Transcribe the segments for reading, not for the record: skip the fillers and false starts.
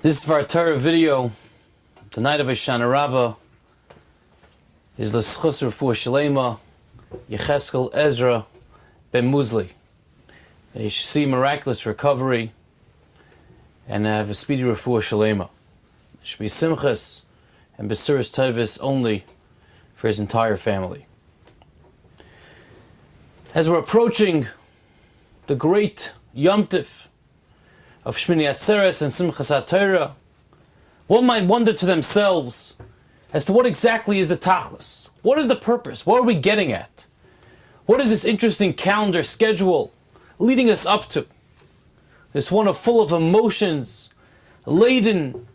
This Dvar Torah video, the night of Hoshana Rabbah, is L'Schus Refuah Shalema, Yecheskel Ezra Ben Muzli. They should see miraculous recovery and have a speedy Refuah Shalema. It should be Simchas and Besuras Tovis only for his entire family. As we're approaching the great Yom Tif of Shmini Atzeres and Simchas HaTorah, one might wonder to themselves as to what exactly is the Tachlis. What is the purpose? What are we getting at? What is this interesting calendar schedule leading us up to? This one full of emotions, laden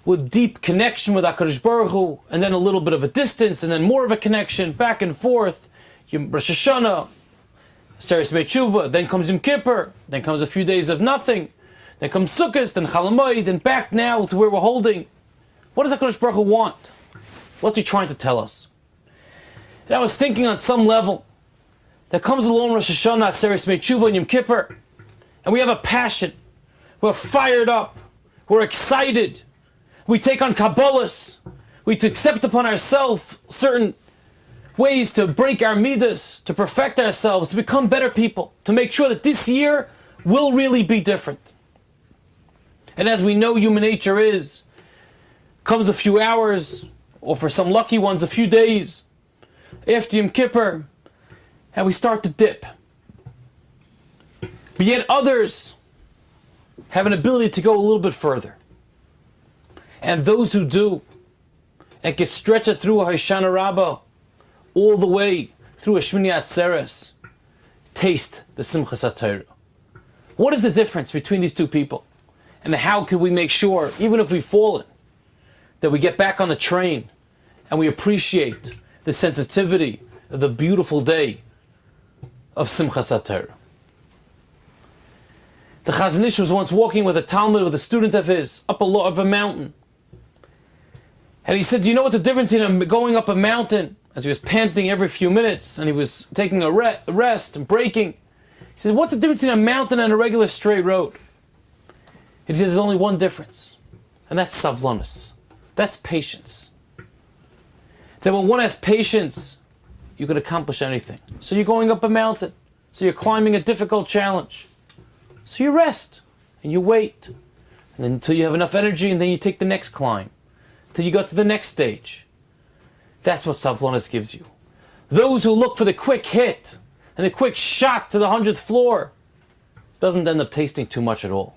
with deep connection with HaKadosh Baruch Hu, and then a little bit of a distance, and then more of a connection, back and forth. Rosh Hashanah, Seres Beit then comes Yom Kippur, then comes a few days of nothing, then comes Sukkot, then Chol Hamoed, then back now to where we're holding. What does HaKadosh Baruch Hu want? What's he trying to tell us? And I was thinking on some level, that comes along Rosh Hashanah, Seres Beit and Yom Kippur, and we have a passion, we're fired up, we're excited, we take on Kabbalahs, we accept upon ourselves certain ways to break our midas, to perfect ourselves, to become better people, to make sure that this year will really be different. And as we know human nature is, comes a few hours, or for some lucky ones, a few days after Yom Kippur, and we start to dip. But yet others have an ability to go a little bit further. And those who do, and can stretch it through a Hoshana Rabbah, all the way through a Shmini Atzeres, taste the Simchas HaTorah. What is the difference between these two people? And how can we make sure, even if we've fallen, that we get back on the train and we appreciate the sensitivity of the beautiful day of Simchas HaTorah? The Chazon Ish was once walking with a Talmud, with a student of his, up a mountain. And he said, do you know what the difference in going up a mountain, as he was panting every few minutes, and he was taking a rest and breaking? He said, what's the difference in a mountain and a regular straight road? He says, there's only one difference, and that's savlanus. That's patience. That when one has patience, you can accomplish anything. So you're going up a mountain, so you're climbing a difficult challenge. So you rest, and you wait, and then until you have enough energy, and then you take the next climb, till you go to the next stage. That's what savlanus gives you. Those who look for the quick hit, and the quick shot to the 100th floor, doesn't end up tasting too much at all.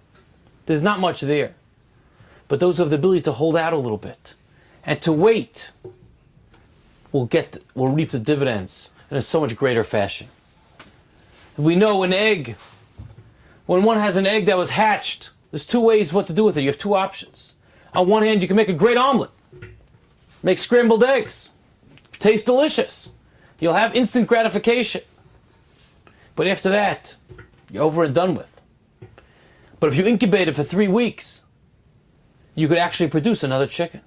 There's not much there. But those who have the ability to hold out a little bit and to wait will reap the dividends in a so much greater fashion. We know an egg, when one has an egg that was hatched, there's two ways what to do with it. You have two options. On one hand, you can make a great omelet, make scrambled eggs, taste delicious. You'll have instant gratification. But after that, you're over and done with. But if you incubate it for 3 weeks, you could actually produce another chicken.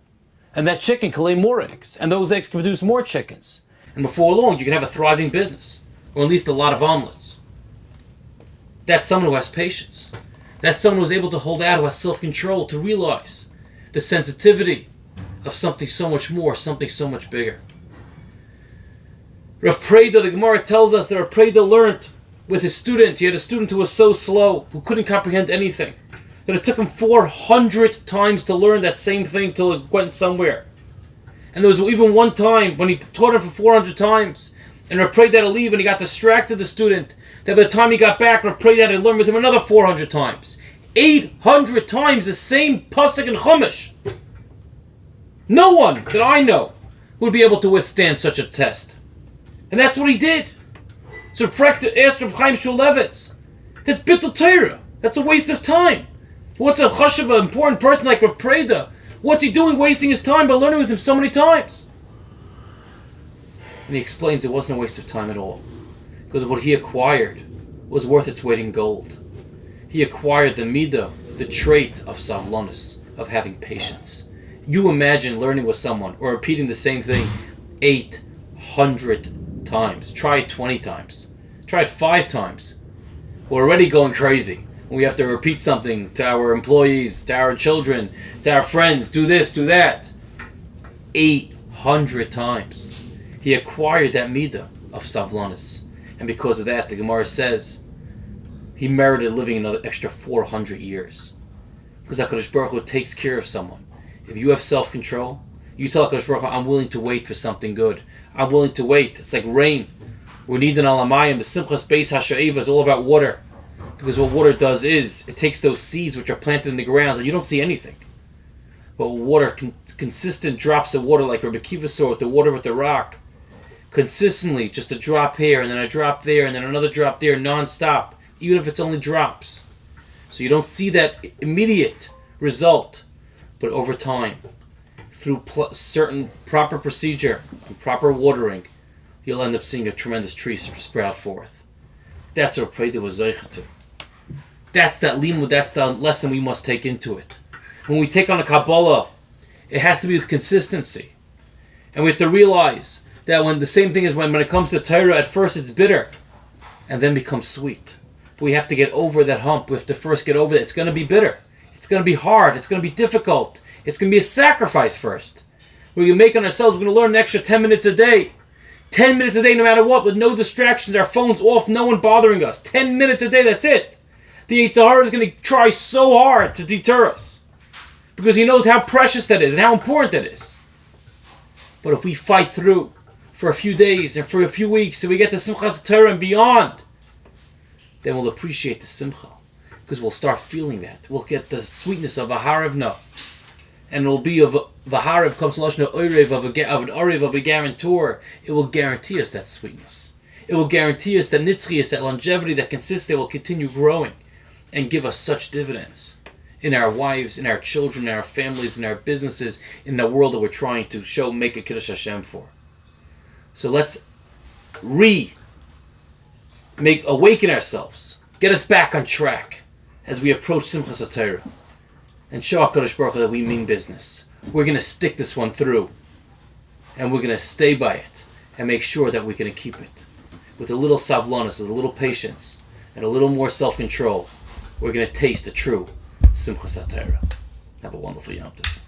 And that chicken can lay more eggs. And those eggs can produce more chickens. And before long, you can have a thriving business. Or at least a lot of omelets. That's someone who has patience. That's someone who's able to hold out, who has self-control, to realize the sensitivity of something so much more, something so much bigger. Rav Preda, the Gemara tells us that Rav Preda learned with his student. He had a student who was so slow, who couldn't comprehend anything, that it took him 400 times to learn that same thing till it went somewhere. And there was even one time when he taught him for 400 times, and Rav Preda had to leave, and he got distracted, the student, that by the time he got back, Rav Preda had to learn with him another 400 times. 800 times the same pasuk in Chumash. No one that I know would be able to withstand such a test. And that's what he did. So Frechta asked Reb Chaim Shulevitz, that's bittul Torah. That's a waste of time. What's a chashuv, an important person like Rav Preda? What's he doing wasting his time by learning with him so many times? And he explains it wasn't a waste of time at all. Because what he acquired was worth its weight in gold. He acquired the midah, the trait of savlanus, of having patience. You imagine learning with someone or repeating the same thing 800 times. Try it 20 times. Try it 5 times. We're already going crazy. when we have to repeat something to our employees, to our children, to our friends, do this, do that. 800 times. He acquired that midah of savlanis. And because of that, the Gemara says, he merited living another extra 400 years. Because HaKadosh Baruch Hu takes care of someone. If you have self-control, you tell HaKadosh Baruch Hu, I'm willing to wait for something good. I'm willing to wait. It's like rain. We need an alamayim. The Simchas Beis HaSha'iva is all about water. Because what water does is, it takes those seeds which are planted in the ground and you don't see anything. But water, consistent drops of water, like Rabbi Akiva saw with the water with the rock, consistently, just a drop here, and then a drop there, and then another drop there, non-stop, even if it's only drops. So you don't see that immediate result, but over time, through certain proper procedure and proper watering, you'll end up seeing a tremendous tree sprout forth. That's what Preda was zeicha to. That's that limud, that's the lesson we must take into it. When we take on a Kabbalah, it has to be with consistency. And we have to realize that when the same thing is when it comes to Torah, at first it's bitter, and then becomes sweet. But we have to get over that hump. We have to first get over that. It's going to be bitter. It's going to be hard. It's going to be difficult. It's going to be a sacrifice first. We're going to make on ourselves, we're going to learn an extra 10 minutes a day. 10 minutes a day no matter what, with no distractions, our phones off, no one bothering us. 10 minutes a day, that's it. The Yetzer Hara is going to try so hard to deter us. Because he knows how precious that is and how important that is. But if we fight through for a few days and for a few weeks and we get to Simchas Torah and beyond, then we'll appreciate the Simcha. Because we'll start feeling that. We'll get the sweetness of a Harivna. And it will be of the Hariv comes to Lashon Oirev of an Orev of a guarantor. It will guarantee us that sweetness. It will guarantee us that nitzchias, that longevity, that consistency will continue growing and give us such dividends in our wives, in our children, in our families, in our businesses, in the world that we're trying to make a Kiddush Hashem for. So let's awaken ourselves, get us back on track as we approach Simchas Torah, and show HaKadosh Baruch Hu that we mean business. We're going to stick this one through, and we're going to stay by it, and make sure that we're going to keep it. With a little savlanis, with a little patience, and a little more self-control, we're going to taste the true Simchas Torah. Have a wonderful Yom Tov.